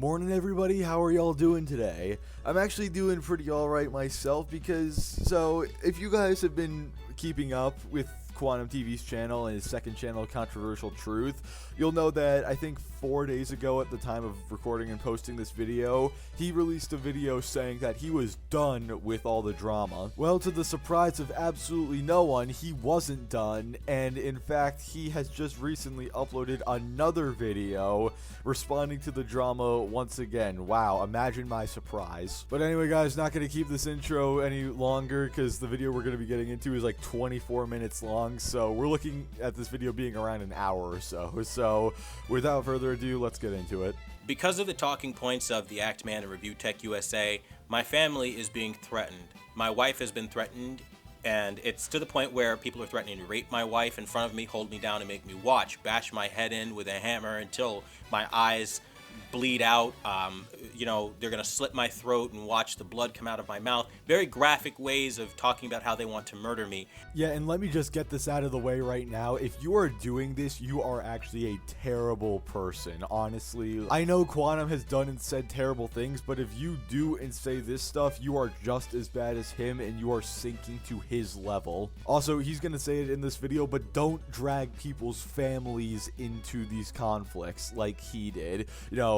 Morning everybody, how are y'all doing today? I'm actually doing pretty alright myself so if you guys have been keeping up with Quantum TV's channel and his second channel, Controversial Truth, you'll know that I think 4 days ago at the time of recording and posting this video, he released a video saying that he was done with all the drama. Well, to the surprise of absolutely no one, he wasn't done, and in fact, he has just recently uploaded another video responding to the drama once again. Wow, imagine my surprise. But anyway, guys, not going to keep this intro any longer because the video we're going to be getting into is like 24 minutes long, so we're looking at this video being around an hour or so. So without further ado, let's get into it. Because of the talking points of the Act Man and Review Tech USA, my family is being threatened. My wife has been threatened, and it's to the point where people are threatening to rape my wife in front of me, hold me down and make me watch, bash my head in with a hammer until my eyes bleed out. They're gonna slit my throat and watch the blood come out of my mouth. Very graphic ways of talking about how they want to murder me. Yeah, and let me just get this out of the way right now. If you are doing this, you are actually a terrible person, honestly. I know Quantum has done and said terrible things, but if you do and say this stuff, you are just as bad as him and you are sinking to his level. Also, he's gonna say it in this video, but don't drag people's families into these conflicts like he did.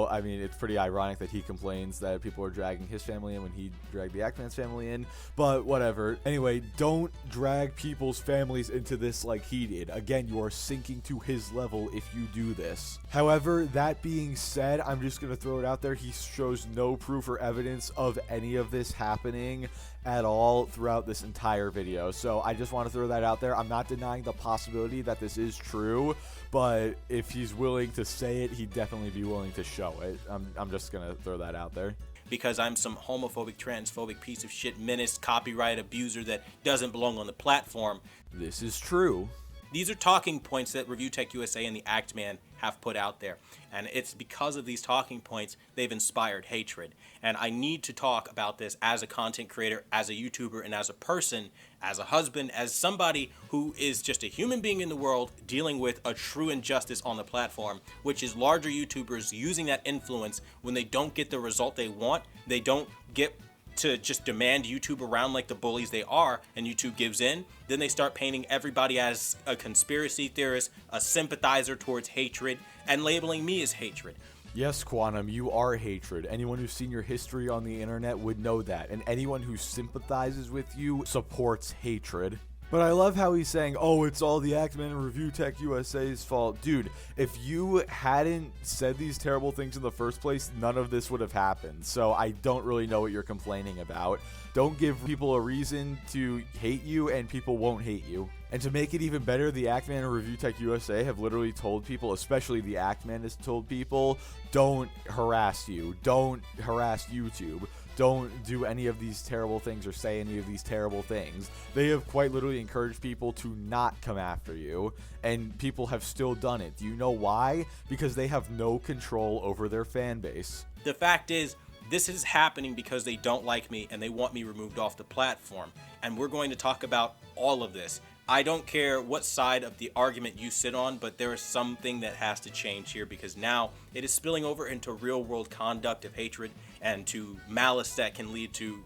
I mean, it's pretty ironic that he complains that people are dragging his family in when he dragged the Act Man's family in, but whatever. Anyway, don't drag people's families into this like he did. Again, you are sinking to his level if you do this. However, that being said, I'm just going to throw it out there. He shows no proof or evidence of any of this happening at all throughout this entire video. So I just want to throw that out there. I'm not denying the possibility that this is true, but if he's willing to say it, he'd definitely be willing to show it. I'm just going to throw that out there. Because I'm some homophobic, transphobic piece of shit menace, copyright abuser that doesn't belong on the platform. This is true. These are talking points that Review Tech USA and the Act Man have put out there. And it's because of these talking points they've inspired hatred. And I need to talk about this as a content creator, as a YouTuber, and as a person, as a husband, as somebody who is just a human being in the world dealing with a true injustice on the platform, which is larger YouTubers using that influence when they don't get the result they want. They don't get to just demand YouTube around like the bullies they are, and YouTube gives in. Then they start painting everybody as a conspiracy theorist, a sympathizer towards hatred, and labeling me as hatred. Yes, Quantum, you are hatred. Anyone who's seen your history on the internet would know that, and anyone who sympathizes with you supports hatred. But I love how he's saying, oh, it's all the Act Man and Review Tech USA's fault. Dude, if you hadn't said these terrible things in the first place, none of this would have happened. So I don't really know what you're complaining about. Don't give people a reason to hate you, and people won't hate you. And to make it even better, the Act Man and Review Tech USA have literally told people, especially the Act Man has told people, don't harass you. Don't harass YouTube. Don't do any of these terrible things or say any of these terrible things. They have quite literally encouraged people to not come after you, and people have still done it. Do you know why? Because they have no control over their fan base. The fact is, this is happening because they don't like me and they want me removed off the platform. And we're going to talk about all of this. I don't care what side of the argument you sit on, but there is something that has to change here, because now it is spilling over into real world conduct of hatred and to malice that can lead to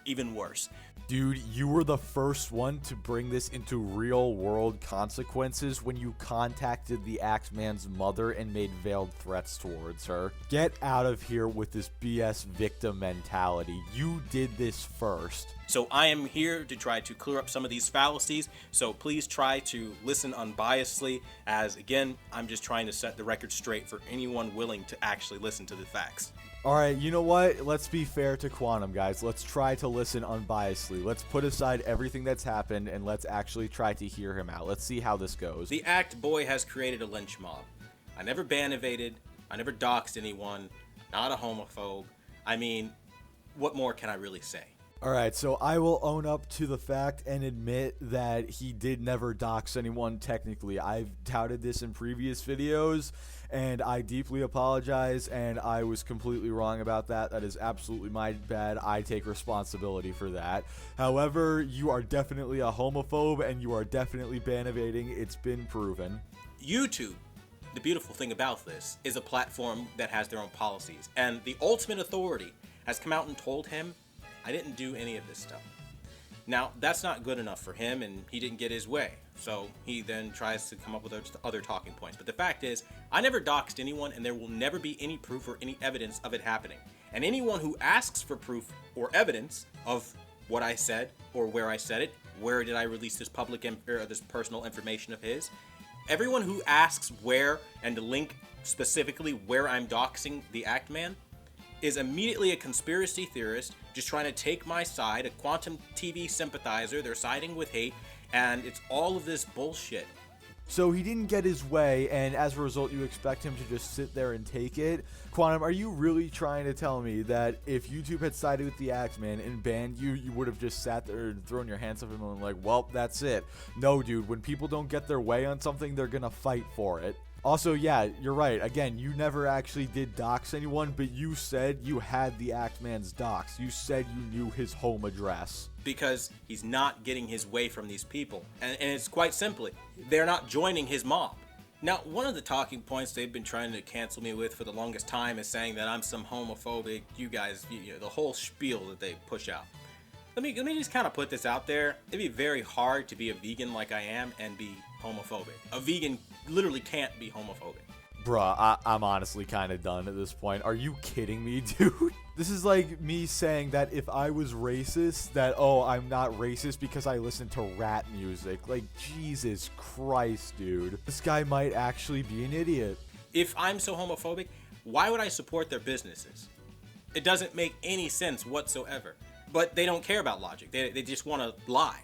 even worse. Dude, you were the first one to bring this into real world consequences when you contacted the Act Man's mother and made veiled threats towards her. Get out of here with this BS victim mentality. You did this first. So I am here to try to clear up some of these fallacies, so please try to listen unbiasedly, as again, I'm just trying to set the record straight for anyone willing to actually listen to the facts. Alright, you know what? Let's be fair to Quantum, guys. Let's try to listen unbiasedly. Let's put aside everything that's happened and let's actually try to hear him out. Let's see how this goes. The Act Boy has created a lynch mob. I never ban-evaded, I never doxed anyone, not a homophobe. I mean, what more can I really say? Alright, so I will own up to the fact and admit that he did never dox anyone technically. I've touted this in previous videos, and I deeply apologize, and I was completely wrong about that. That is absolutely my bad. I take responsibility for that. However, you are definitely a homophobe, and you are definitely ban evading. It's been proven. YouTube the beautiful thing about this is a platform that has their own policies. And the ultimate authority has come out and told him, I didn't do any of this stuff. Now, that's not good enough for him, and he didn't get his way. So he then tries to come up with other talking points. But the fact is, I never doxed anyone, and there will never be any proof or any evidence of it happening. And anyone who asks for proof or evidence of what I said or where I said it, where did I release this this personal information of his, everyone who asks where and to link specifically where I'm doxing the Act Man is immediately a conspiracy theorist just trying to take my side, a quantum TV sympathizer. They're siding with hate, and it's all of this bullshit. So he didn't get his way, and as a result, you expect him to just sit there and take it? Quantum, are you really trying to tell me that if YouTube had sided with the Axeman and banned you, you would have just sat there and thrown your hands up and been like, well, that's it? No, dude, when people don't get their way on something, they're gonna fight for it. Also, yeah, you're right. Again, you never actually did dox anyone, but you said you had the Actman's dox. You said you knew his home address. Because he's not getting his way from these people. And it's quite simply, they're not joining his mob. Now, one of the talking points they've been trying to cancel me with for the longest time is saying that I'm some homophobic, you guys, the whole spiel that they push out. Let me just kind of put this out there. It'd be very hard to be a vegan like I am and be homophobic. A vegan literally can't be homophobic. Bruh, I'm honestly kind of done at this point. Are you kidding me, dude? This is like me saying that if I was racist, that, oh, I'm not racist because I listen to rap music. Like, Jesus Christ, dude. This guy might actually be an idiot. If I'm so homophobic, why would I support their businesses? It doesn't make any sense whatsoever. But they don't care about logic. They just want to lie,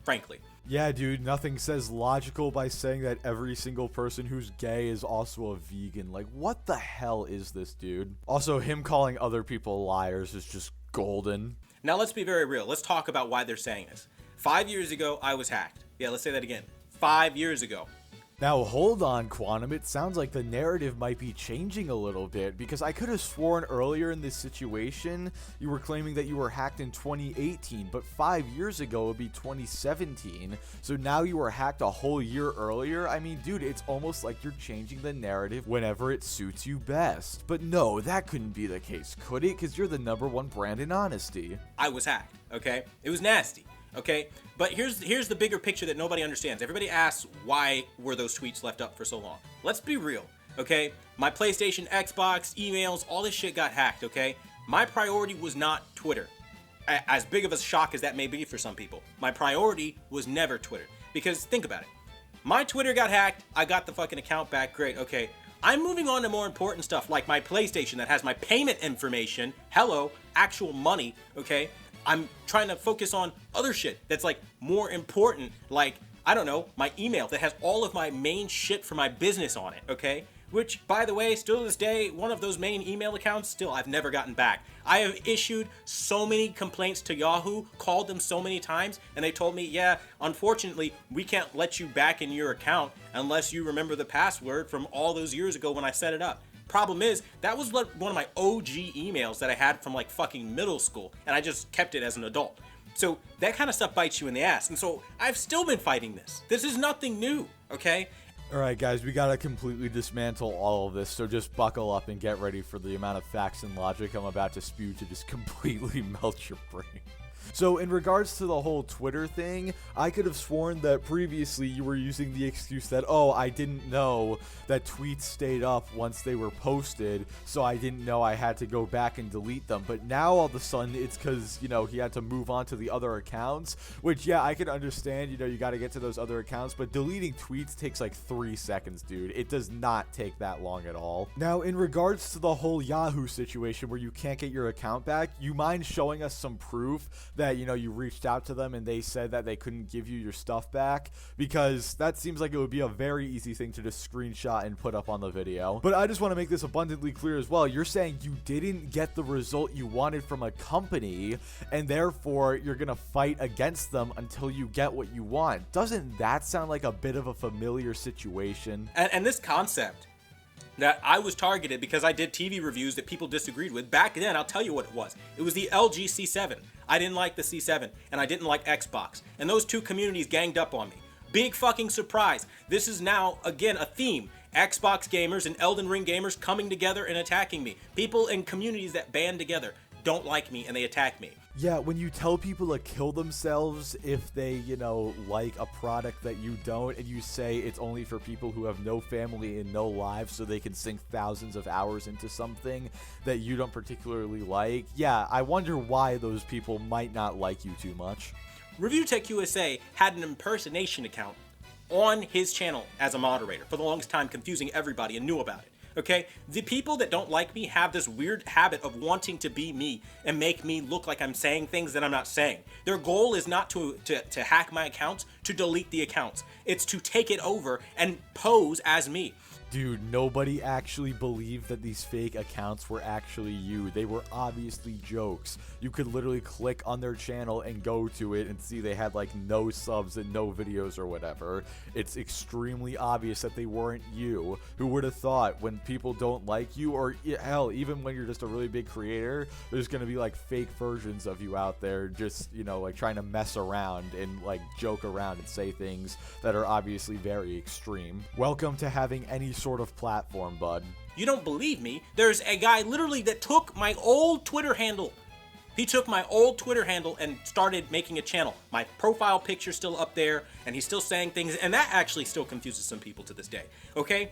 frankly. Yeah, dude, nothing says logical by saying that every single person who's gay is also a vegan. Like, what the hell is this, dude? Also, him calling other people liars is just golden. Now, let's be very real. Let's talk about why they're saying this. 5 years ago, I was hacked. Yeah, let's say that again. 5 years ago. Now, hold on, Quantum. It sounds like the narrative might be changing a little bit, because I could have sworn earlier in this situation you were claiming that you were hacked in 2018, but 5 years ago would be 2017, so now you were hacked a whole year earlier? I mean, dude, it's almost like you're changing the narrative whenever it suits you best. But no, that couldn't be the case, could it? Because you're the #1 brand in honesty. I was hacked, okay? It was nasty. Okay, but here's the bigger picture that nobody understands. Everybody asks, why were those tweets left up for so long? Let's be real, okay? My PlayStation, Xbox, emails, all this shit got hacked, okay? My priority was not Twitter. As big of a shock as that may be for some people, my priority was never Twitter. Because think about it. My Twitter got hacked, I got the fucking account back, great, okay. I'm moving on to more important stuff like my PlayStation that has my payment information, hello, actual money, okay? I'm trying to focus on other shit that's like more important, like, I don't know, my email that has all of my main shit for my business on it, okay? Which, by the way, still to this day, one of those main email accounts, still I've never gotten back. I have issued so many complaints to Yahoo, called them so many times, and they told me, yeah, unfortunately, we can't let you back in your account unless you remember the password from all those years ago when I set it up. Problem is, that was one of my OG emails that I had from like fucking middle school, and I just kept it as an adult. So that kind of stuff bites you in the ass, and so I've still been fighting this. This is nothing new, okay? Alright guys, we gotta completely dismantle all of this, so just buckle up and get ready for the amount of facts and logic I'm about to spew to just completely melt your brain. So in regards to the whole Twitter thing, I could have sworn that previously you were using the excuse that, oh, I didn't know that tweets stayed up once they were posted, so I didn't know I had to go back and delete them. But now all of a sudden it's because, you know, he had to move on to the other accounts, which, yeah, I can understand, you know, you got to get to those other accounts, but deleting tweets takes like 3 seconds, dude. It does not take that long at all. Now, in regards to the whole Yahoo situation where you can't get your account back, you mind showing us some proof that, you know, you reached out to them and they said that they couldn't give you your stuff back? Because that seems like it would be a very easy thing to just screenshot and put up on the video. But I just want to make this abundantly clear as well. You're saying you didn't get the result you wanted from a company, and therefore you're gonna fight against them until you get what you want. Doesn't that sound like a bit of a familiar situation? And this concept that I was targeted because I did TV reviews that people disagreed with. Back then, I'll tell you what it was. It was the LG C7. I didn't like the C7, and I didn't like Xbox. And those two communities ganged up on me. Big fucking surprise. This is now, again, a theme. Xbox gamers and Elden Ring gamers coming together and attacking me. People in communities that band together don't like me and they attack me. Yeah, when you tell people to kill themselves if they, like a product that you don't, and you say it's only for people who have no family and no lives so they can sink thousands of hours into something that you don't particularly like, yeah, I wonder why those people might not like you too much. Review Tech USA had an impersonation account on his channel as a moderator for the longest time, confusing everybody and knew about it. Okay, the people that don't like me have this weird habit of wanting to be me and make me look like I'm saying things that I'm not saying. Their goal is not to hack my accounts, to delete the accounts. It's to take it over and pose as me. Dude, nobody actually believed that these fake accounts were actually you. They were obviously jokes. You could literally click on their channel and go to it and see they had like no subs and no videos or whatever. It's extremely obvious that they weren't you. Who would have thought when people don't like you, or hell, even when you're just a really big creator, there's gonna be like fake versions of you out there just, like trying to mess around and like joke around and say things that are obviously very extreme. Welcome to having any sort of platform, bud. You don't believe me? There's a guy literally that took my old Twitter handle. He took my old Twitter handle and started making a channel. My profile picture's still up there, and he's still saying things, and that actually still confuses some people to this day, okay?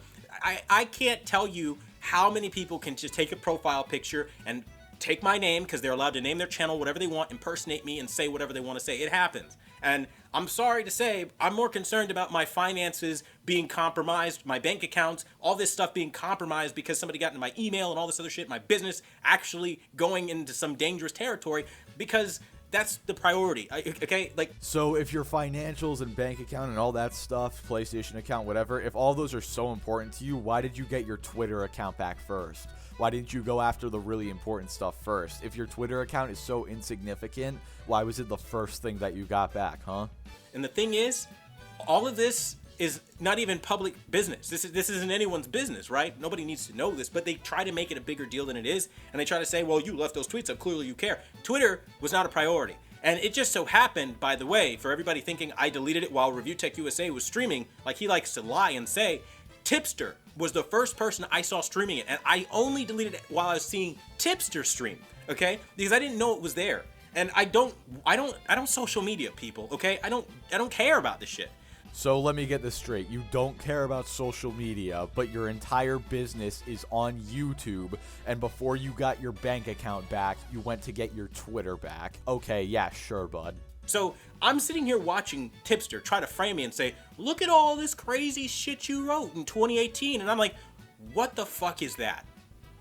I can't tell you how many people can just take a profile picture and take my name, because they're allowed to name their channel whatever they want, impersonate me, and say whatever they want to say. It happens. And I'm sorry to say, I'm more concerned about my finances being compromised, my bank accounts, all this stuff being compromised because somebody got into my email and all this other shit, my business actually going into some dangerous territory, because that's the priority, okay? So if your financials and bank account and all that stuff, PlayStation account, whatever, if all those are so important to you, why did you get your Twitter account back first? Why didn't you go after the really important stuff first? If your Twitter account is so insignificant, why was it the first thing that you got back, huh? And the thing is, all of this is not even public business. This isn't anyone's business, right? Nobody needs to know this, but they try to make it a bigger deal than it is, and they try to say, well, you left those tweets up, clearly you care. Twitter was not a priority. And it just so happened, by the way, for everybody thinking I deleted it while Review Tech USA was streaming, like he likes to lie and say, Tipster was the first person I saw streaming it, and I only deleted it while I was seeing Tipster stream, okay? Because I didn't know it was there. And I don't social media people, okay? I don't care about this shit. So let me get this straight. You don't care about social media, but your entire business is on YouTube, and before you got your bank account back, you went to get your Twitter back. Okay, yeah, sure, bud. So I'm sitting here watching Tipster try to frame me and say, look at all this crazy shit you wrote in 2018. And I'm like, what the fuck is that?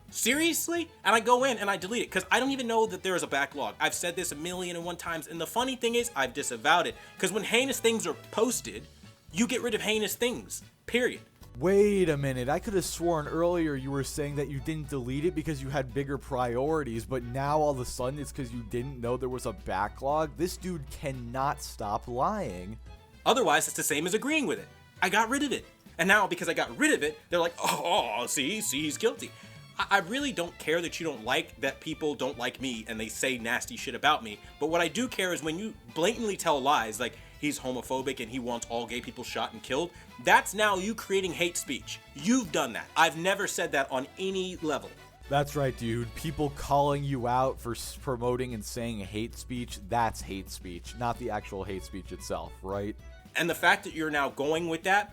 Seriously? And I go in and I delete it because I don't even know that there is a backlog. I've said this 1,000,001 times. And the funny thing is I've disavowed it because when heinous things are posted, you get rid of heinous things, period. Wait a minute, I could have sworn earlier you were saying that you didn't delete it because you had bigger priorities, but now all of a sudden it's because you didn't know there was a backlog? This dude cannot stop lying. Otherwise, it's the same as agreeing with it. I got rid of it. And now, because I got rid of it, they're like, oh, see, he's guilty. I really don't care that you don't like that people don't like me and they say nasty shit about me, but what I do care is when you blatantly tell lies, like, he's homophobic and he wants all gay people shot and killed, that's now you creating hate speech. You've done that. I've never said that on any level. That's right, dude. People calling you out for promoting and saying hate speech, that's hate speech, not the actual hate speech itself, right? And the fact that you're now going with that,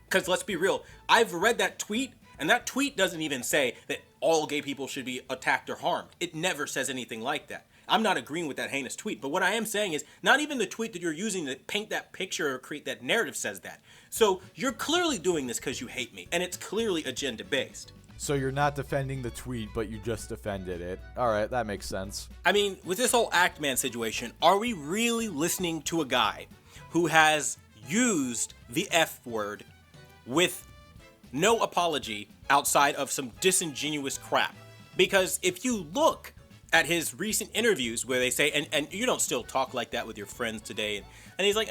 because let's be real, I've read that tweet, and that tweet doesn't even say that all gay people should be attacked or harmed. It never says anything like that. I'm not agreeing with that heinous tweet, but what I am saying is not even the tweet that you're using to paint that picture or create that narrative says that. So you're clearly doing this because you hate me, and it's clearly agenda-based. So you're not defending the tweet, but you just defended it. All right, that makes sense. I mean, with this whole Act Man situation, are we really listening to a guy who has used the F word with no apology outside of some disingenuous crap? Because if you look at his recent interviews where they say, and you don't still talk like that with your friends today, and he's like,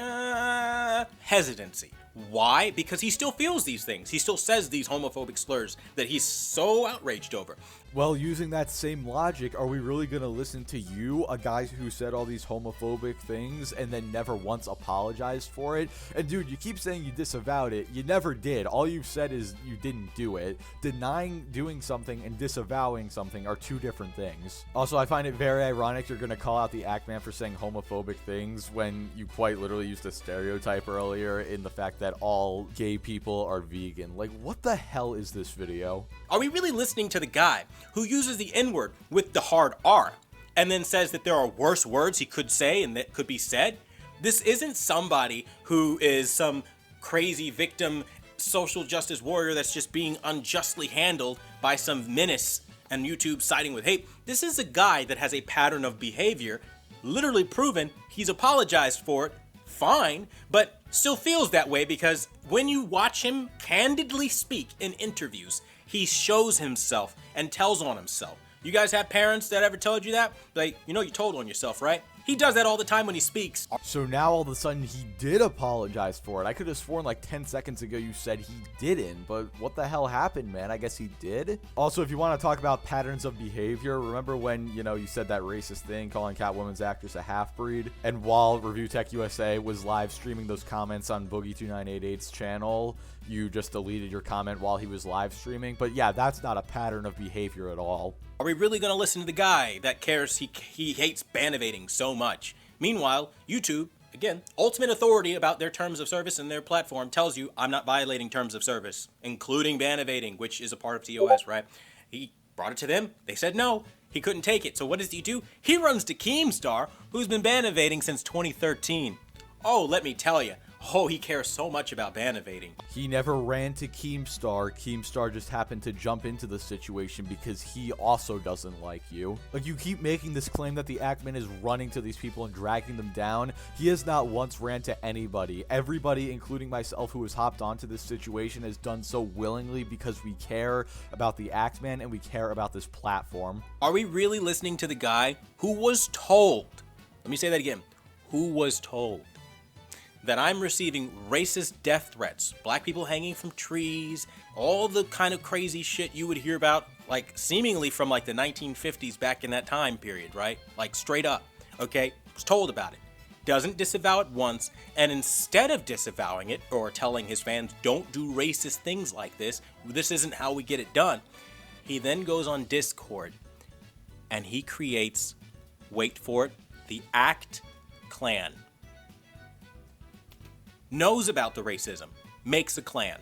hesitancy. Why? Because he still feels these things. He still says these homophobic slurs that he's so outraged over. Well, using that same logic, are we really going to listen to you, a guy who said all these homophobic things and then never once apologized for it? And dude, you keep saying you disavowed it. You never did. All you've said is you didn't do it. Denying doing something and disavowing something are two different things. Also, I find it very ironic you're going to call out the Act Man for saying homophobic things when you quite literally used a stereotype earlier in the fact that all gay people are vegan. Like, what the hell is this video? Are we really listening to the guy who uses the N-word with the hard R and then says that there are worse words he could say and that could be said? This isn't somebody who is some crazy victim social justice warrior that's just being unjustly handled by some menace and YouTube siding with hate. This is a guy that has a pattern of behavior, literally proven. He's apologized for it, fine, but still feels that way because when you watch him candidly speak in interviews, he shows himself and tells on himself. You guys have parents that ever told you that? Like, you know you told on yourself, right? He does that all the time when he speaks. So now all of a sudden he did apologize for it. I could have sworn like 10 seconds ago you said he didn't, but what the hell happened, man? I guess he did. Also, if you want to talk about patterns of behavior, remember when, you said that racist thing calling Catwoman's actress a half-breed? And while Review Tech USA was live streaming those comments on Boogie2988's channel, you just deleted your comment while he was live streaming. But yeah, that's not a pattern of behavior at all. Are we really going to listen to the guy that cares he hates ban evading so much? Meanwhile, YouTube, again, ultimate authority about their terms of service and their platform, tells you I'm not violating terms of service, including ban evading, which is a part of TOS, right? He brought it to them. They said no. He couldn't take it. So what does he do? He runs to Keemstar, who's been ban evading since 2013. Oh, let me tell you. Oh, he cares so much about ban evading. He never ran to Keemstar. Keemstar just happened to jump into the situation because he also doesn't like you. Like, you keep making this claim that the Act Man is running to these people and dragging them down. He has not once ran to anybody. Everybody, including myself, who has hopped onto this situation has done so willingly because we care about the Act Man and we care about this platform. Are we really listening to the guy who was told, let me say that again, who was told that I'm receiving racist death threats, black people hanging from trees, all the kind of crazy shit you would hear about, like seemingly from like the 1950s back in that time period, right? Like straight up, okay? Was told about it. Doesn't disavow it once, and instead of disavowing it or telling his fans don't do racist things like this isn't how we get it done, he then goes on Discord and he creates, wait for it, the Act Clan. Knows about the racism, makes a clan.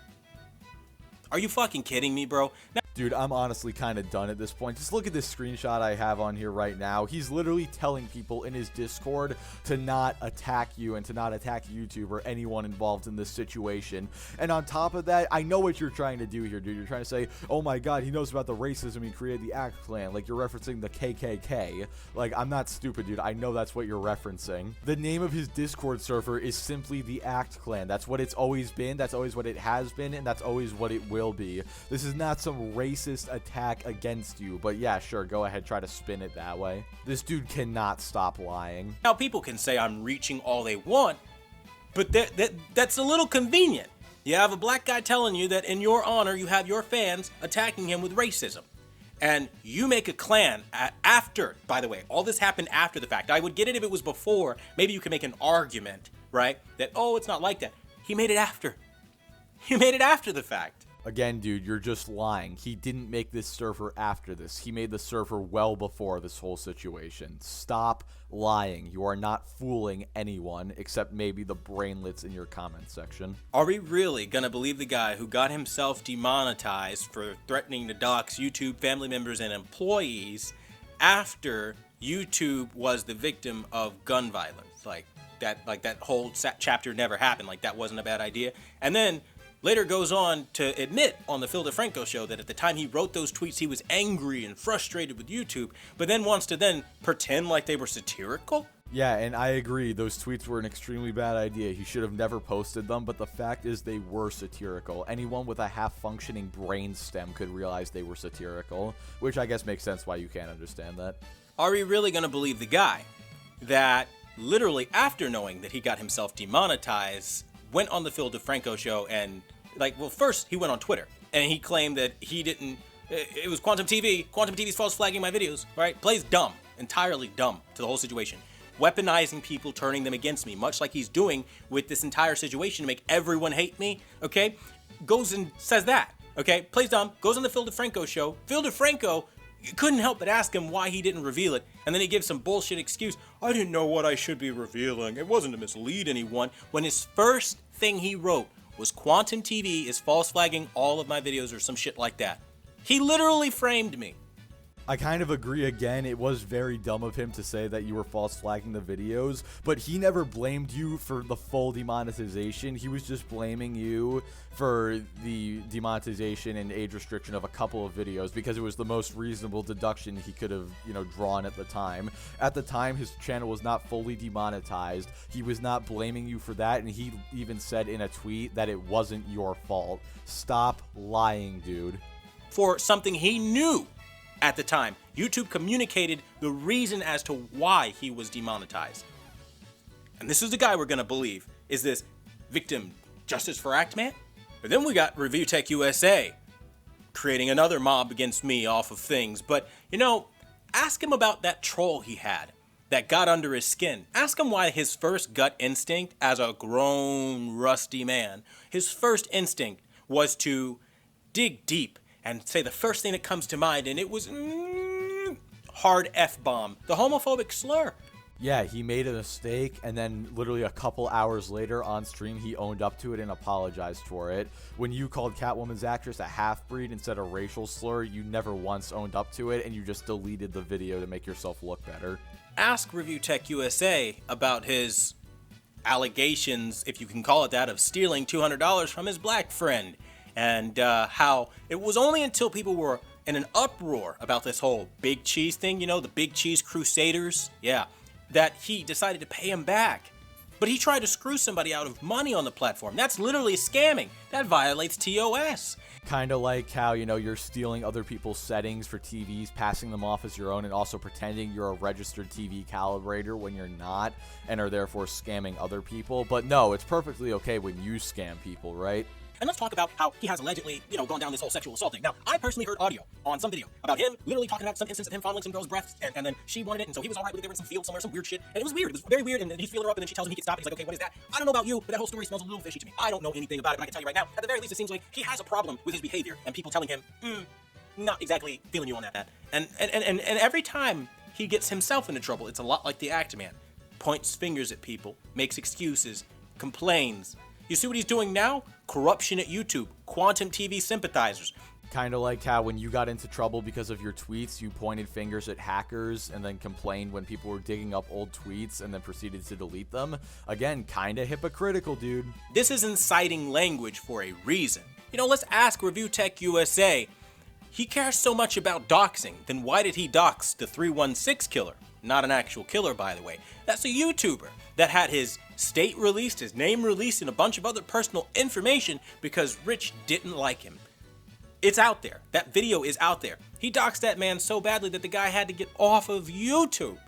Are you fucking kidding me, bro? Now, dude, I'm honestly kind of done at this point. Just look at this screenshot I have on here right now. He's literally telling people in his Discord to not attack you and to not attack YouTube or anyone involved in this situation. And on top of that, I know what you're trying to do here, dude. You're trying to say, oh my god, he knows about the racism he created the Act Clan. Like, you're referencing the KKK. Like, I'm not stupid, dude. I know that's what you're referencing. The name of his Discord server is simply the Act Clan. That's what it's always been. That's always what it has been. And that's always what it will be. This is not some racist attack against you, but yeah, sure, go ahead, try to spin it that way. This dude cannot stop lying. Now, people can say I'm reaching all they want, but that's a little convenient. You have a black guy telling you that in your honor, you have your fans attacking him with racism. And you make a clan after, by the way, all this happened after the fact. I would get it if it was before. Maybe you could make an argument, right? That, oh, it's not like that. He made it after. He made it after the fact. Again, dude, you're just lying. He didn't make this server after this. He made the server well before this whole situation. Stop lying. You are not fooling anyone except maybe the brainlets in your comment section. Are we really gonna believe the guy who got himself demonetized for threatening to dox YouTube family members and employees after YouTube was the victim of gun violence? Like that whole chapter never happened. Like, that wasn't a bad idea. And then later goes on to admit on the Phil DeFranco show that at the time he wrote those tweets, he was angry and frustrated with YouTube, but then wants to then pretend like they were satirical? Yeah, and I agree. Those tweets were an extremely bad idea. He should have never posted them, but the fact is they were satirical. Anyone with a half-functioning brain stem could realize they were satirical, which I guess makes sense why you can't understand that. Are we really going to believe the guy that literally after knowing that he got himself demonetized went on the Phil DeFranco show and, like, well, first he went on Twitter and he claimed that he didn't, it was Quantum TV. Quantum TV's false flagging my videos, right? Plays dumb, entirely dumb to the whole situation. Weaponizing people, turning them against me, much like he's doing with this entire situation to make everyone hate me, okay? Goes and says that, okay? Plays dumb, goes on the Phil DeFranco show. Phil DeFranco couldn't help but ask him why he didn't reveal it, and then he gives some bullshit excuse. I didn't know what I should be revealing. It wasn't to mislead anyone. When his first thing he wrote was Quantum TV is false flagging all of my videos or some shit like that. He literally framed me. I kind of agree again. It was very dumb of him to say that you were false flagging the videos, but he never blamed you for the full demonetization. He was just blaming you for the demonetization and age restriction of a couple of videos because it was the most reasonable deduction he could have, drawn at the time. At the time, his channel was not fully demonetized. He was not blaming you for that, and he even said in a tweet that it wasn't your fault. Stop lying, dude. For something he knew. At the time, YouTube communicated the reason as to why he was demonetized. And this is the guy we're going to believe is this victim justice for Act Man? But then we got Review Tech USA creating another mob against me off of things. But, ask him about that troll he had that got under his skin. Ask him why his first gut instinct as a grown, rusty man, his first instinct was to dig deep and say the first thing that comes to mind, and it was hard F-bomb, the homophobic slur. Yeah, he made a mistake, and then literally a couple hours later on stream, he owned up to it and apologized for it. When you called Catwoman's actress a half-breed instead of racial slur, you never once owned up to it, and you just deleted the video to make yourself look better. Ask Review Tech USA about his allegations, if you can call it that, of stealing $200 from his black friend. And how it was only until people were in an uproar about this whole Big Cheese thing, the Big Cheese Crusaders, that he decided to pay him back. But he tried to screw somebody out of money on the platform. That's literally scamming. That violates TOS. Kind of like how, you're stealing other people's settings for TVs, passing them off as your own, and also pretending you're a registered TV calibrator when you're not, and are therefore scamming other people. But no, it's perfectly okay when you scam people, right? And let's talk about how he has allegedly, gone down this whole sexual assault thing. Now, I personally heard audio on some video about him literally talking about some instance of him fondling some girl's breasts, and then she wanted it, and so he was all right with it. They were in some field somewhere, some weird shit, and it was weird. It was very weird, and he's feeling her up, and then she tells him he can stop, and he's like, okay, what is that? I don't know about you, but that whole story smells a little fishy to me. I don't know anything about it, but I can tell you right now, at the very least, it seems like he has a problem with his behavior, and people telling him, not exactly feeling you on that. And every time he gets himself into trouble, it's a lot like the Act Man. Points fingers at people, makes excuses, complains. You see what he's doing now? Corruption at YouTube. Quantum TV sympathizers. Kind of like how when you got into trouble because of your tweets, you pointed fingers at hackers and then complained when people were digging up old tweets and then proceeded to delete them. Again, kind of hypocritical, dude. This is inciting language for a reason. Let's ask Review Tech USA. He cares so much about doxing, then why did he dox the 316 killer? Not an actual killer, by the way. That's a YouTuber that had his state released, his name released, and a bunch of other personal information because Rich didn't like him. It's out there. That video is out there. He doxed that man so badly that the guy had to get off of YouTube.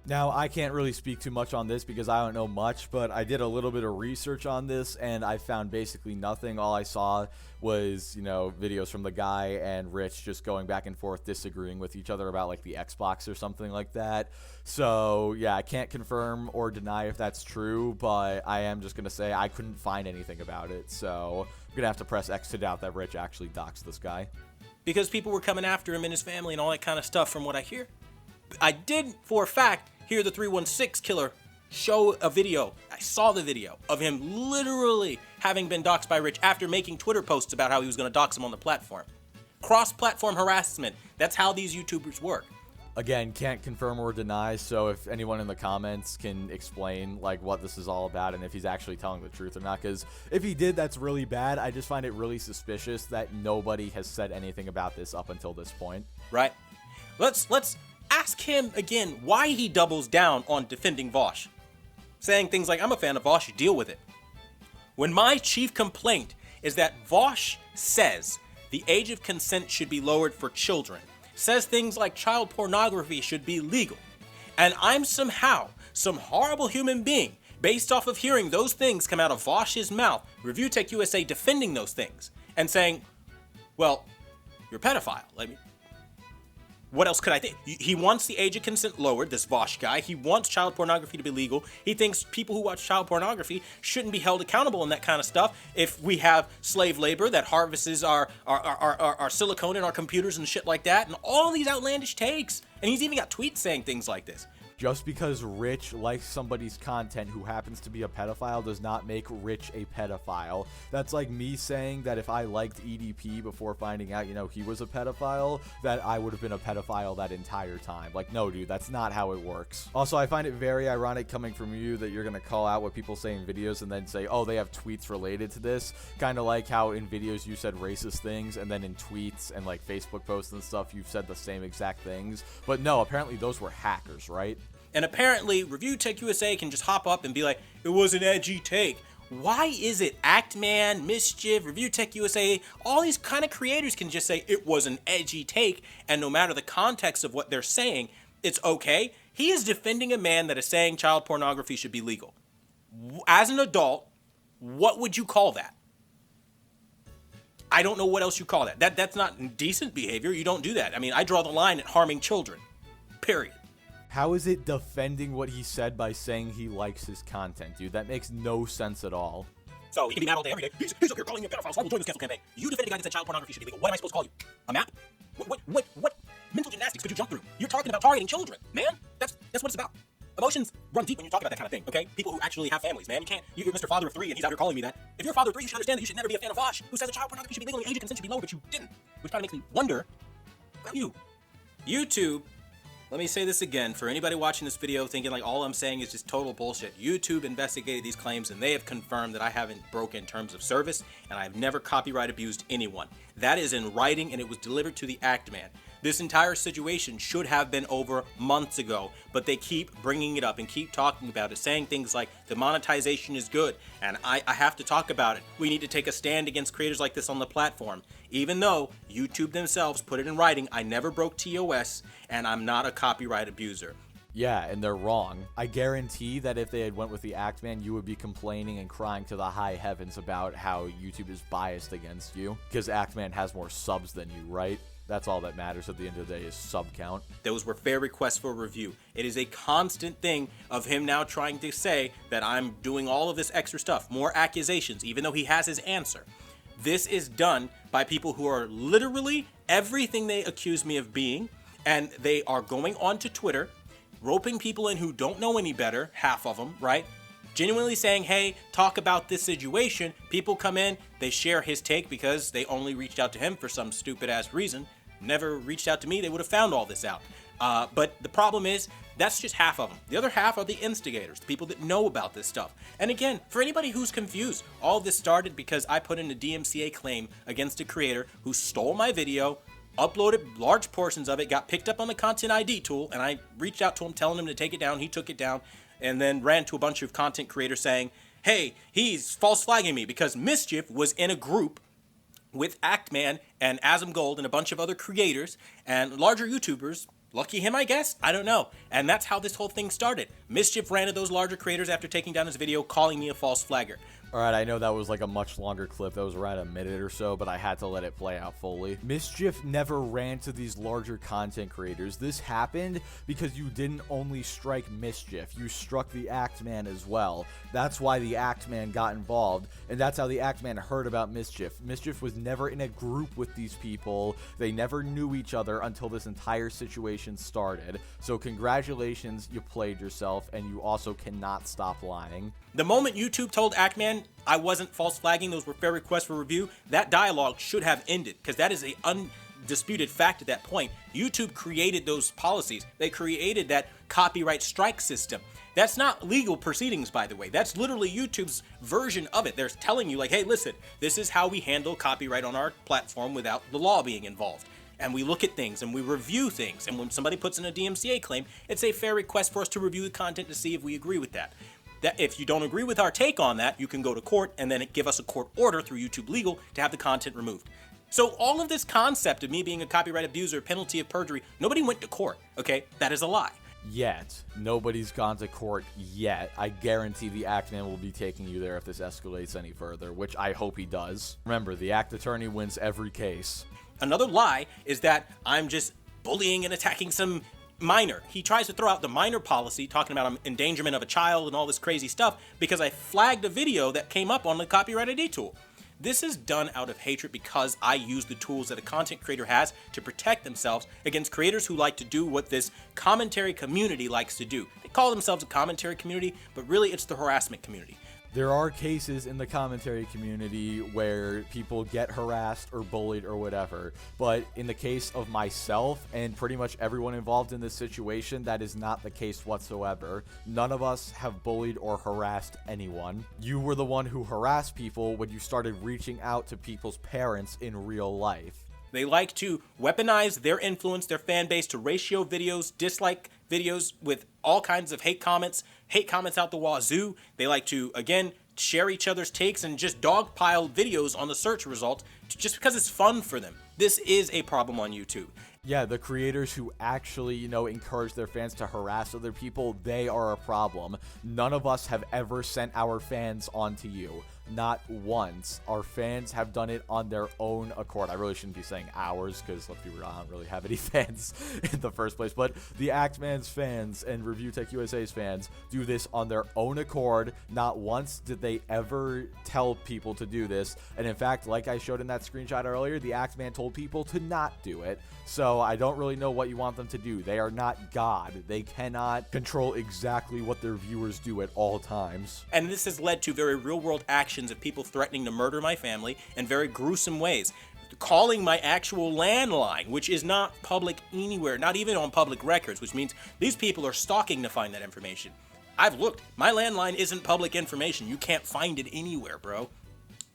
Now, I can't really speak too much on this because I don't know much, but I did a little bit of research on this, and I found basically nothing. All I saw was, videos from the guy and Rich just going back and forth, disagreeing with each other about, like, the Xbox or something like that. So, yeah, I can't confirm or deny if that's true, but I am just going to say I couldn't find anything about it. So, I'm going to have to press X to doubt that Rich actually doxed this guy. Because people were coming after him and his family and all that kind of stuff from what I hear. I did, for a fact, hear the 316 killer show a video. I saw the video of him literally having been doxxed by Rich after making Twitter posts about how he was going to dox him on the platform. Cross-platform harassment. That's how these YouTubers work. Again, can't confirm or deny, so if anyone in the comments can explain, like, what this is all about and if he's actually telling the truth or not, because if he did, that's really bad. I just find it really suspicious that nobody has said anything about this up until this point. Right. Let's ask him again why he doubles down on defending Vosh. Saying things like, I'm a fan of Vosh, you deal with it. When my chief complaint is that Vosh says the age of consent should be lowered for children, says things like child pornography should be legal, and I'm somehow some horrible human being Based off of hearing those things come out of Vosh's mouth, Review Tech USA defending those things and saying, well, you're a pedophile. What else could I think? He wants the age of consent lowered, this Vosh guy. He wants child pornography to be legal. He thinks people who watch child pornography shouldn't be held accountable in that kind of stuff. If we have slave labor that harvests our silicone in our computers and shit like that, and all these outlandish takes. And he's even got tweets saying things like this. Just because Rich likes somebody's content who happens to be a pedophile does not make Rich a pedophile. That's like me saying that if I liked EDP before finding out, he was a pedophile, that I would have been a pedophile that entire time. Like, no, dude, that's not how it works. Also, I find it very ironic coming from you that you're going to call out what people say in videos and then say, oh, they have tweets related to this. Kind of like how in videos you said racist things, and then in tweets and like Facebook posts and stuff, you've said the same exact things. But no, apparently those were hackers, right? And apparently, Review Tech USA can just hop up and be like, it was an edgy take. Why is it Actman, Mischief, Review Tech USA, all these kind of creators can just say it was an edgy take, and no matter the context of what they're saying, it's okay? He is defending a man that is saying child pornography should be legal. As an adult, what would you call that? I don't know what else you call that. That's not decent behavior. You don't do that. I mean, I draw the line at harming children. Period. How is it defending what he said by saying he likes his content, dude? That makes no sense at all. So he can be mad all day, every day. He's up here calling me a pedophile, so I will join this cancel campaign. You defend a guy that said child pornography should be legal. What am I supposed to call you? A map? What mental gymnastics could you jump through? You're talking about targeting children, man. That's what it's about. Emotions run deep when you talk about that kind of thing, okay? People who actually have families, man. You're Mr. Father of Three, and he's out here calling me that. If you're a father of three, you should understand that you should never be a fan of Vosh, who says that child pornography should be legal and the age of consent should be low, but you didn't. Which kind of makes me wonder about you. YouTube. Let me say this again, for anybody watching this video thinking like all I'm saying is just total bullshit. YouTube investigated these claims and they have confirmed that I haven't broken terms of service and I've never copyright abused anyone. That is in writing and it was delivered to the Actman. This entire situation should have been over months ago, but they keep bringing it up and keep talking about it, saying things like the monetization is good, and I have to talk about it. We need to take a stand against creators like this on the platform. Even though YouTube themselves put it in writing, I never broke TOS, and I'm not a copyright abuser. Yeah, and they're wrong. I guarantee that if they had went with the Actman, you would be complaining and crying to the high heavens about how YouTube is biased against you, because Actman has more subs than you, right? That's all that matters at the end of the day is sub count. Those were fair requests for review. It is a constant thing of him now trying to say that I'm doing all of this extra stuff, more accusations, even though he has his answer. This is done by people who are literally everything they accuse me of being, and they are going onto Twitter, roping people in who don't know any better, half of them, right? Genuinely saying, hey, talk about this situation. People come in, they share his take because they only reached out to him for some stupid ass reason. Never reached out to me, they would have found all this out. But the problem is, that's just half of them. The other half are the instigators, the people that know about this stuff. And again, for anybody who's confused, all this started because I put in a DMCA claim against a creator who stole my video, uploaded large portions of it, got picked up on the Content ID tool, and I reached out to him telling him to take it down. He took it down and then ran to a bunch of content creators saying, hey, he's false flagging me because Mischief was in a group with Actman and Asm Gold and a bunch of other creators and larger YouTubers. Lucky him, I guess? I don't know. And that's how this whole thing started. Mischief ran to those larger creators after taking down his video, calling me a false flagger. Alright, I know that was like a much longer clip. That was around a minute or so, but I had to let it play out fully. Mischief never ran to these larger content creators. This happened because you didn't only strike Mischief, you struck the Actman as well. That's why the Actman got involved, and that's how the Actman heard about Mischief. Mischief was never in a group with these people. They never knew each other until this entire situation started. So congratulations, you played yourself, and you also cannot stop lying. The moment YouTube told Actman I wasn't false flagging, those were fair requests for review, that dialogue should have ended because that is a undisputed fact at that point. YouTube created those policies. They created that copyright strike system. That's not legal proceedings, by the way. That's literally YouTube's version of it. They're telling you like, hey, listen, this is how we handle copyright on our platform without the law being involved. And we look at things and we review things. And when somebody puts in a DMCA claim, it's a fair request for us to review the content to see if we agree with that. That if you don't agree with our take on that, you can go to court and then give us a court order through YouTube Legal to have the content removed. So all of this concept of me being a copyright abuser, penalty of perjury, nobody went to court, okay? That is a lie. Yet. Nobody's gone to court yet. I guarantee the act man will be taking you there if this escalates any further, which I hope he does. Remember, the act attorney wins every case. Another lie is that I'm just bullying and attacking some minor. He tries to throw out the minor policy, talking about endangerment of a child and all this crazy stuff, because I flagged a video that came up on the copyright ID tool. This is done out of hatred because I use the tools that a content creator has to protect themselves against creators who like to do what this commentary community likes to do. They call themselves a commentary community, but really it's the harassment community. There are cases in the commentary community where people get harassed or bullied or whatever, but in the case of myself and pretty much everyone involved in this situation, that is not the case whatsoever. None of us have bullied or harassed anyone. You were the one who harassed people when you started reaching out to people's parents in real life. They like to weaponize their influence, their fan base, to ratio videos, dislike videos with all kinds of hate comments out the wazoo. They like to, again, share each other's takes and just dogpile videos on the search results just because it's fun for them. This is a problem on YouTube. Yeah, the creators who actually, encourage their fans to harass other people, they are a problem. None of us have ever sent our fans onto you. Not once. Our fans have done it on their own accord. I really shouldn't be saying ours, because let's be real, I don't really have any fans in the first place. But the Axeman's fans and Review Tech USA's fans do this on their own accord. Not once did they ever tell people to do this. And in fact, like I showed in that screenshot earlier, the Axeman told people to not do it. So I don't really know what you want them to do. They are not God. They cannot control exactly what their viewers do at all times. And this has led to very real-world actions of people threatening to murder my family in very gruesome ways. Calling my actual landline, which is not public anywhere, not even on public records, which means these people are stalking to find that information. I've looked. My landline isn't public information. You can't find it anywhere, bro.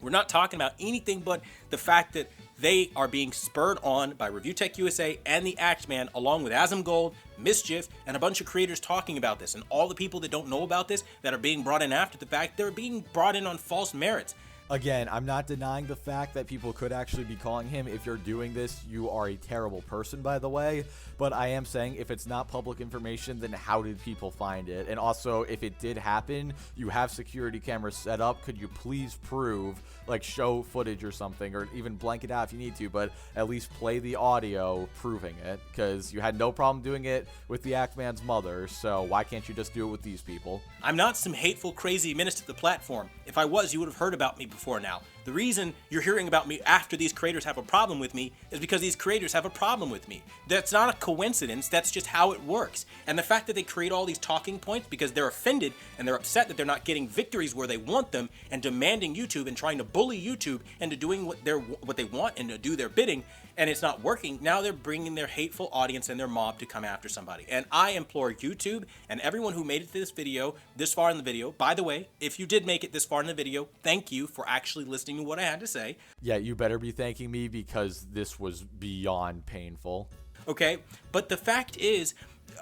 We're not talking about anything but the fact that they are being spurred on by Review Tech USA and the Axeman, along with Asmongold, Mischief, and a bunch of creators talking about this. And all the people that don't know about this, that are being brought in after the fact, they're being brought in on false merits. Again, I'm not denying the fact that people could actually be calling him. If you're doing this, you are a terrible person, by the way. But I am saying if it's not public information, then how did people find it? And also, if it did happen, you have security cameras set up. Could you please prove, like show footage or something, or even blank it out if you need to, but at least play the audio proving it? Because you had no problem doing it with the Axeman's mother, so why can't you just do it with these people? I'm not some hateful, crazy menace to the platform. If I was, you would have heard about me before now. The reason you're hearing about me after these creators have a problem with me is because these creators have a problem with me. That's not a coincidence, that's just how it works. And the fact that they create all these talking points because they're offended and they're upset that they're not getting victories where they want them and demanding YouTube and trying to bully YouTube into doing what they want and to do their bidding, and it's not working, now they're bringing their hateful audience and their mob to come after somebody. And I implore YouTube and everyone who made it to this video, this far in the video, by the way, if you did make it this far in the video, thank you for actually listening to what I had to say. Yeah, you better be thanking me because this was beyond painful. Okay, but the fact is,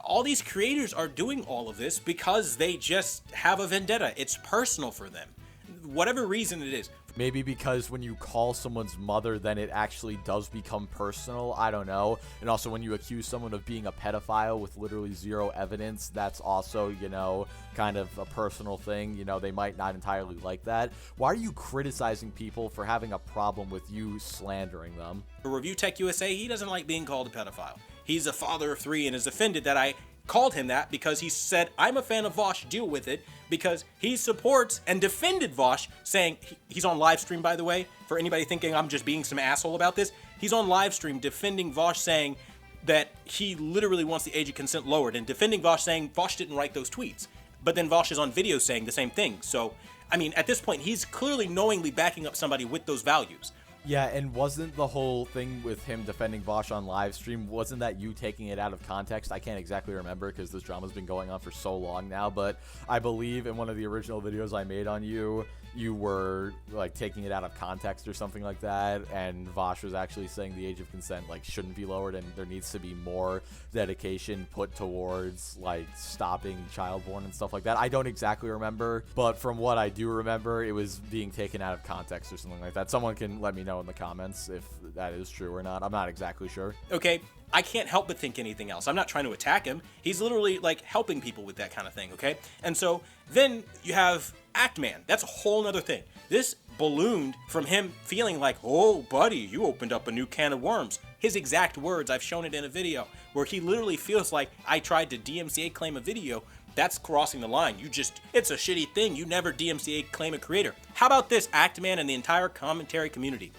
all these creators are doing all of this because they just have a vendetta. It's personal for them. Whatever reason it is. Maybe because when you call someone's mother, then it actually does become personal. I don't know. And also when you accuse someone of being a pedophile with literally zero evidence, that's also, kind of a personal thing. They might not entirely like that. Why are you criticizing people for having a problem with you slandering them? For Review Tech USA, he doesn't like being called a pedophile. He's a father of 3 and is offended that I called him that because he said, I'm a fan of Vosh, deal with it, because he supports and defended Vosh, saying, he's on live stream, by the way, for anybody thinking I'm just being some asshole about this, he's on live stream defending Vosh, saying that he literally wants the age of consent lowered, and defending Vosh, saying Vosh didn't write those tweets. But then Vosh is on video saying the same thing. So, at this point, he's clearly knowingly backing up somebody with those values. Yeah, and wasn't the whole thing with him defending Vosh on live stream, wasn't that you taking it out of context? I can't exactly remember because this drama's been going on for so long now, but I believe in one of the original videos I made on you, you were like taking it out of context or something like that, and Vosh was actually saying the age of consent shouldn't be lowered, and there needs to be more dedication put towards stopping childborn and stuff like that. I don't exactly remember, but from what I do remember, it was being taken out of context or something like that. Someone can let me know know in the comments if that is true or not. I'm not exactly sure. Okay, I can't help but think anything else. I'm not trying to attack him. He's literally like helping people with that kind of thing, okay? And so then you have Act Man. That's a whole nother thing. This ballooned from him feeling like, oh, buddy, you opened up a new can of worms. His exact words, I've shown it in a video, where he literally feels like I tried to DMCA claim a video. That's crossing the line. It's a shitty thing. You never DMCA claim a creator. How about this, Act Man and the entire commentary community?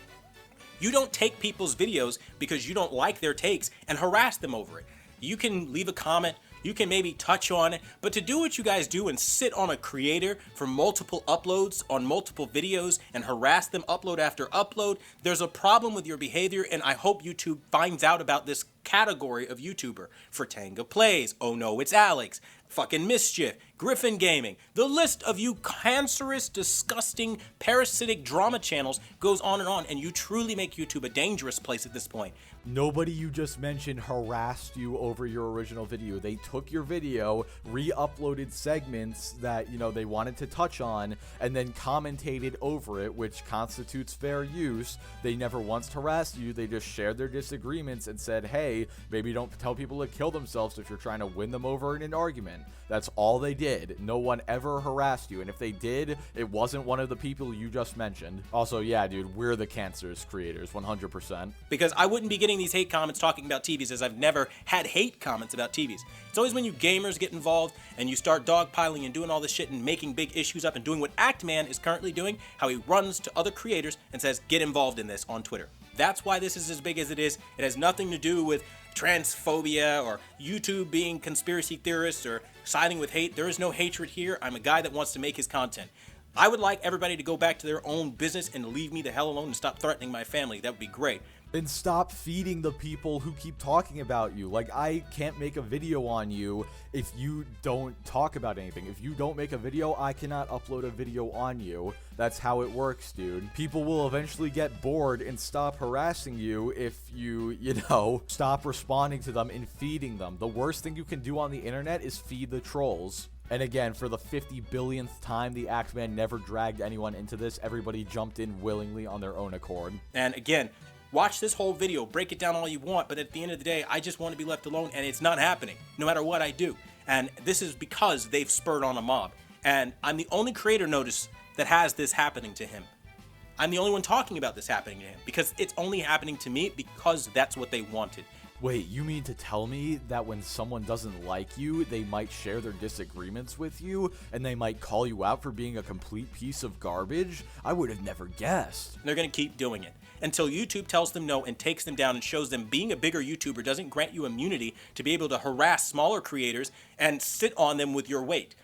You don't take people's videos because you don't like their takes and harass them over it. You can leave a comment, you can maybe touch on it, but to do what you guys do and sit on a creator for multiple uploads on multiple videos and harass them upload after upload, there's a problem with your behavior, and I hope YouTube finds out about this category of YouTuber. Fratanga Plays, Oh No It's Alex, fucking Mischief, Griffin Gaming. The list of you cancerous, disgusting, parasitic drama channels goes on, and you truly make YouTube a dangerous place at this point. Nobody you just mentioned harassed you over your original video. They took your video, re-uploaded segments that, you know, they wanted to touch on, and then commentated over it, which constitutes fair use. They never once harassed you. They just shared their disagreements and said, hey, maybe don't tell people to kill themselves if you're trying to win them over in an argument. That's all they did. No one ever harassed you, and if they did, it wasn't one of the people you just mentioned. Also, yeah, dude, we're the cancerous creators, 100%. Because I wouldn't be getting these hate comments talking about TVs, as I've never had hate comments about TVs. It's always when you gamers get involved and you start dogpiling and doing all this shit and making big issues up and doing what Act Man is currently doing, how he runs to other creators and says, get involved in this on Twitter. That's why this is as big as it is. It has nothing to do with transphobia or YouTube being conspiracy theorists or siding with hate. There is no hatred here. I'm a guy that wants to make his content. I would like everybody to go back to their own business and leave me the hell alone and stop threatening my family. That would be great. And stop feeding the people who keep talking about you. Like, I can't make a video on you if you don't talk about anything. If you don't make a video, I cannot upload a video on you. That's how it works, dude. People will eventually get bored and stop harassing you if you stop responding to them and feeding them. The worst thing you can do on the internet is feed the trolls. And again, for the 50 billionth time, the Act Man never dragged anyone into this. Everybody jumped in willingly on their own accord. And again, watch this whole video, break it down all you want, but at the end of the day, I just want to be left alone, and it's not happening, no matter what I do. And this is because they've spurred on a mob. And I'm the only creator, notice, that has this happening to him. I'm the only one talking about this happening to him, because it's only happening to me because that's what they wanted. Wait, you mean to tell me that when someone doesn't like you, they might share their disagreements with you, and they might call you out for being a complete piece of garbage? I would have never guessed. They're going to keep doing it until YouTube tells them no and takes them down and shows them being a bigger YouTuber doesn't grant you immunity to be able to harass smaller creators and sit on them with your weight.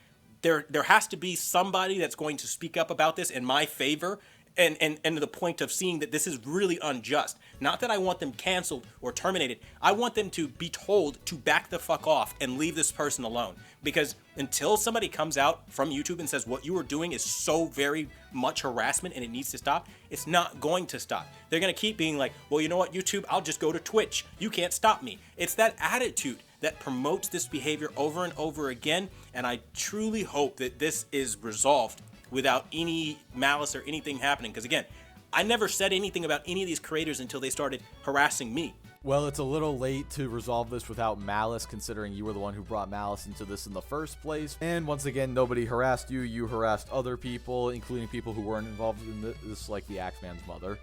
There has to be somebody that's going to speak up about this in my favor, and to the point of seeing that this is really unjust. Not that I want them canceled or terminated. I want them to be told to back the fuck off and leave this person alone. Because until somebody comes out from YouTube and says what you are doing is so very much harassment and it needs to stop, it's not going to stop. They're going to keep being like, well, you know what, YouTube, I'll just go to Twitch. You can't stop me. It's that attitude that promotes this behavior over and over again, and I truly hope that this is resolved without any malice or anything happening. Because again, I never said anything about any of these creators until they started harassing me. Well, it's a little late to resolve this without malice, considering you were the one who brought malice into this in the first place. And once again, nobody harassed you. You harassed other people, including people who weren't involved in this, like the Axeman's mother.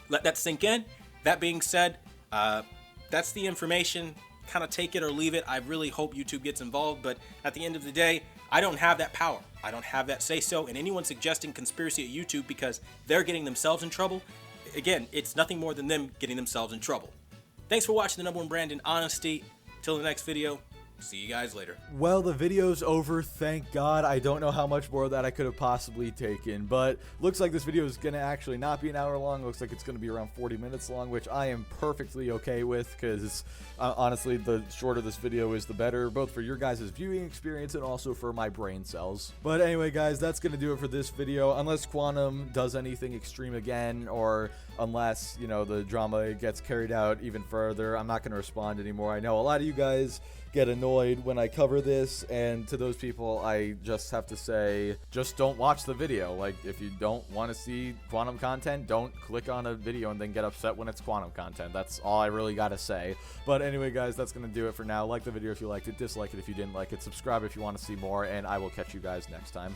Let that sink in. That being said, that's the information. Kind of take it or leave it. I really hope YouTube gets involved, but at the end of the day, I don't have that power. I don't have that say-so, and anyone suggesting conspiracy at YouTube because they're getting themselves in trouble, again, it's nothing more than them getting themselves in trouble. Thanks for watching the #1 brand in honesty. Till the next video, see you guys later. Well, the video's over, thank God. I don't know how much more of that I could have possibly taken, but looks like this video is going to actually not be an hour long. Looks like it's going to be around 40 minutes long, which I am perfectly okay with, because honestly, the shorter this video is, the better, both for your guys' viewing experience and also for my brain cells. But anyway, guys, that's going to do it for this video. Unless Quantum does anything extreme again, or unless, you know, the drama gets carried out even further. I'm not going to respond anymore. I know a lot of you guys get annoyed when I cover this, and to those people, I just have to say, just don't watch the video. Like, if you don't want to see quantum content, don't click on a video and then get upset when it's quantum content. That's all I really gotta say. But anyway, guys, that's gonna do it for now. Like the video if you liked it, dislike it if you didn't like it, subscribe if you want to see more, and I will catch you guys next time.